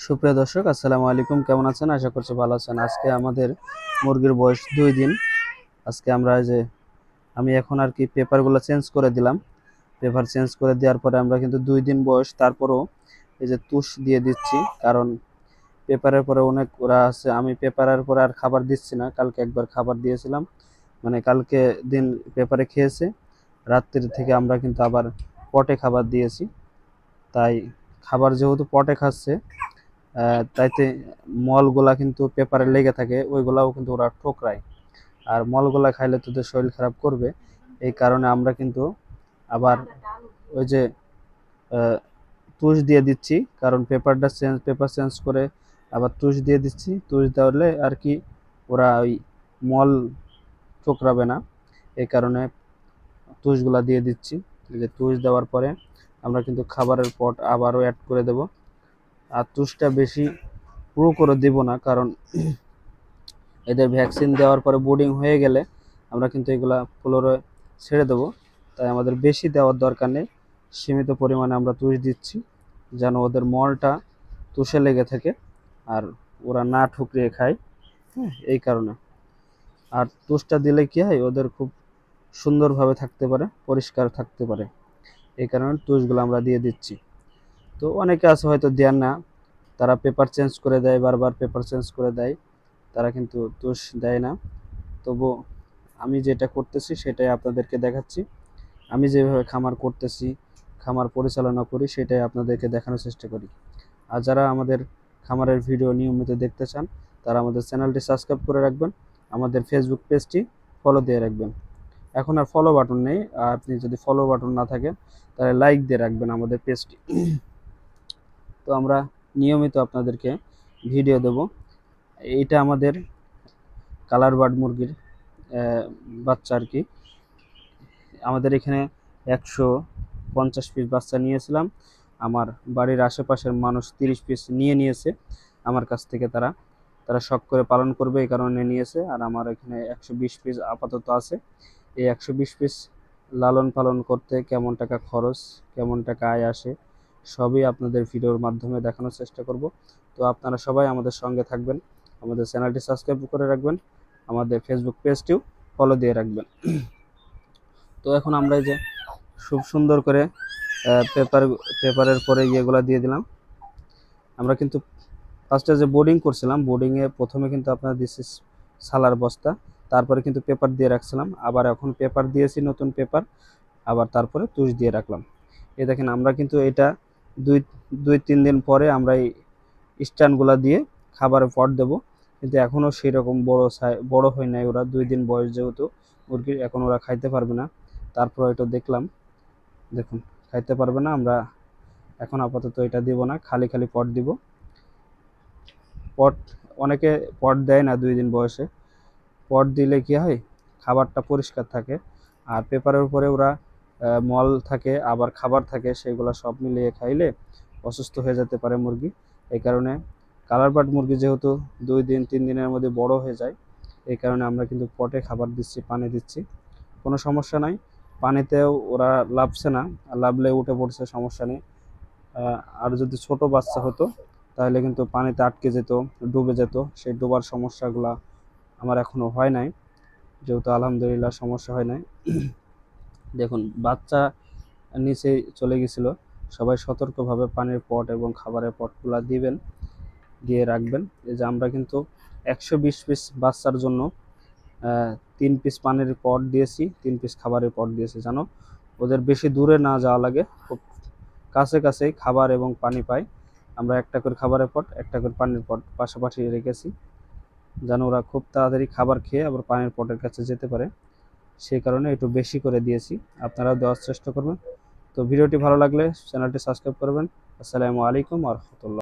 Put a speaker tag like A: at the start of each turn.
A: সুপ্রিয় দর্শক, আসসালামু আলাইকুম। কেমন আছেন? আশা করছি ভালো আছেন। আজকে আমাদের মুরগির বয়স 2 দিন। আজকে আমরা আমি এখন আর কি পেপারগুলো চেঞ্জ করে দিলাম। পেপার চেঞ্জ করে দেওয়ার পরে আমরা কিন্তু 2 দিন বয়স, তারপরেও এই যে তুষ দিয়ে দিচ্ছি, কারণ পেপারের পরে অনেক ওরা আছে। আমি পেপারের পরে আর খাবার দিচ্ছি না। কালকে একবার খাবার দিয়েছিলাম, মানে কালকে দিন পেপারে খেয়েছে, রাত্রি থেকে আমরা কিন্তু আবার পটে খাবার দিয়েছি। তাই খাবার যেহেতু পটে খাচ্ছে, তাইতে মলগুলা কিন্তু পেপারে লেগে থাকে, ওইগুলাও কিন্তু ওরা ঠোকরায়। আর মলগুলা খাইলে তো ওদের শরীর খারাপ করবে। এই কারণে আমরা কিন্তু আবার ওই যে তুষ দিয়ে দিচ্ছি, কারণ পেপার চেঞ্জ করে আবার তুষ দিয়ে দিচ্ছি। তুষ দেওয়ালে আর কি ওরা ওই মল ঠোকরাবে না, এই কারণে তুষগুলা দিয়ে দিচ্ছি। এই যে তুষ দেওয়ার পরে আমরা কিন্তু খাবারের পট আবারও অ্যাড করে দেব। আর তুষটা বেশি পুরো করে দেব না, কারণ এদের ভ্যাকসিন দেওয়ার পরে বোর্ডিং হয়ে গেলে আমরা কিন্তু এগুলা পুনরায় ছেড়ে দেবো। তাই আমাদের বেশি দেওয়ার দরকার নেই, সীমিত পরিমাণে আমরা তুষ দিচ্ছি, যেন ওদের মলটা তুষে লেগে থাকে আর ওরা না ঠুকরিয়ে খায়। হ্যাঁ, এই কারণে। আর তুষটা দিলে কি হয়, ওদের খুব সুন্দরভাবে থাকতে পারে, পরিষ্কার থাকতে পারে। এই কারণে তুষগুলো আমরা দিয়ে দিচ্ছি। তো অনেকে আছে হয়তো দেন না, তারা পেপার চেঞ্জ করে দেয়, বারবার পেপার চেঞ্জ করে দেয়, তারা কিন্তু তুষ দেয় না। তবু আমি যেটা করতেছি সেটাই আপনাদেরকে দেখাচ্ছি। আমি যেভাবে খামার করতেছি, খামার পরিচালনা করি, সেটাই আপনাদেরকে দেখানোর চেষ্টা করি। আর যারা আমাদের খামারের ভিডিও নিয়মিত দেখতে চান, তারা আমাদের চ্যানেলটি সাবস্ক্রাইব করে রাখবেন, আমাদের ফেসবুক পেজটি ফলো দিয়ে রাখবেন। এখন আর ফলো বাটন নেই, আর আপনি যদি ফলো বাটন না থাকে তাহলে লাইক দিয়ে রাখবেন আমাদের পেজটি। তো আমরা নিয়মিত আপনাদেরকে ভিডিও দেব। এইটা আমাদের কালার বার্ড মুরগির বাচ্চা আর কি। আমাদের এখানে 150 পিস বাচ্চা নিয়েছিলাম। আমার বাড়ির আশেপাশের মানুষ 30 পিস নিয়েছে আমার কাছ থেকে। তারা তারা শখ করে পালন করবে এই কারণে নিয়েছে। আর আমার এখানে 120 পিস আপাতত আছে। এই 120 পিস লালন পালন করতে কেমন টাকা খরচ, কেমন টাকা আয় আসে, সবই আপনাদের ভিডিওর মাধ্যমে দেখানোর চেষ্টা করব। তো আপনারা সবাই আমাদের সঙ্গে থাকবেন, আমাদের চ্যানেলটি সাবস্ক্রাইব করে রাখবেন, আমাদের ফেসবুক পেজটিও ফলো দিয়ে রাখবেন। তো এখন আমরা এই যে খুব সুন্দর করে পেপারের পরে ইয়েগুলা দিয়ে দিলাম। আমরা কিন্তু ফার্স্টে যে বোর্ডিং করছিলাম, বোর্ডিংয়ে প্রথমে কিন্তু আপনার দিচ্ছি সালার বস্তা, তারপরে কিন্তু পেপার দিয়ে রাখছিলাম, আবার এখন পেপার দিয়েছি, নতুন পেপার, আবার তারপরে তুষ দিয়ে রাখলাম। এই দেখেন, আমরা কিন্তু এটা দুই 2-3 দিন পরে আমরা এই স্ট্যান্ডগুলা দিয়ে খাবারের পট দেব। কিন্তু এখনও সেই রকম বড় হয় নাই ওরা, 2 দিন বয়স যেহেতু মুরগির, এখন ওরা খাইতে পারবে না। তারপর এটা দেখলাম, দেখুন খাইতে পারবে না। আমরা এখন আপাতত এটা দিব না, খালি খালি পট দিব। পট অনেকে পট দেয় না 2 দিন বয়সে। পট দিলে কি হয়, খাবারটা পরিষ্কার থাকে। আর পেপারের উপরে ওরা মল থাকে, আবার খাবার থাকে, সেগুলো সব মিলিয়ে খাইলে অসুস্থ হয়ে যেতে পারে মুরগি। এই কারণে কালার বার্ড মুরগি যেহেতু 2-3 দিনের মধ্যে বড় হয়ে যায়, এই কারণে আমরা কিন্তু পটে খাবার দিচ্ছি, পানি দিচ্ছি, কোনো সমস্যা নাই। পানিতেও ওরা লাভছে না, লাভলে উঠে পড়ছে, সমস্যা নেই। আর যদি ছোট বাচ্চা হতো তাহলে কিন্তু পানিতে আটকে যেত, ডুবে যেত। সেই ডোবার সমস্যাগুলা আমার এখনো হয় নাই, যেহেতু আলহামদুলিল্লাহ সমস্যা হয় নাই। দেখুন, বাচ্চা নিচেই চলে গেছিল। সবাই সতর্কভাবে পানির পট এবং খাবারের পটগুলা দিবেন, দিয়ে রাখবেন। এই যে আমরা কিন্তু 120 পিস বাচ্চার জন্য 3 পিস পানির পট দিয়েছি, 3 পিস খাবারের পট দিয়েছি, জানো ওদের বেশি দূরে না যাওয়া লাগে, খুব কাছে কাছেই খাবার এবং পানি পায়। আমরা একটা করে খাবারের পট, একটা করে পানির পট পাশাপাশি রেখেছি, যেন ওরা খুব তাড়াতাড়ি খাবার খেয়ে আবার পানির পটের কাছে যেতে পারে। সেই কারণে একটু বেশি করে দিয়েছি, আপনারাও দেওয়ার চেষ্টা করবেন। তো ভিডিওটি ভালো লাগলে চ্যানেলটি সাবস্ক্রাইব করবেন। আসসালামু আলাইকুম ওয়া রাহমাতুল্লাহ।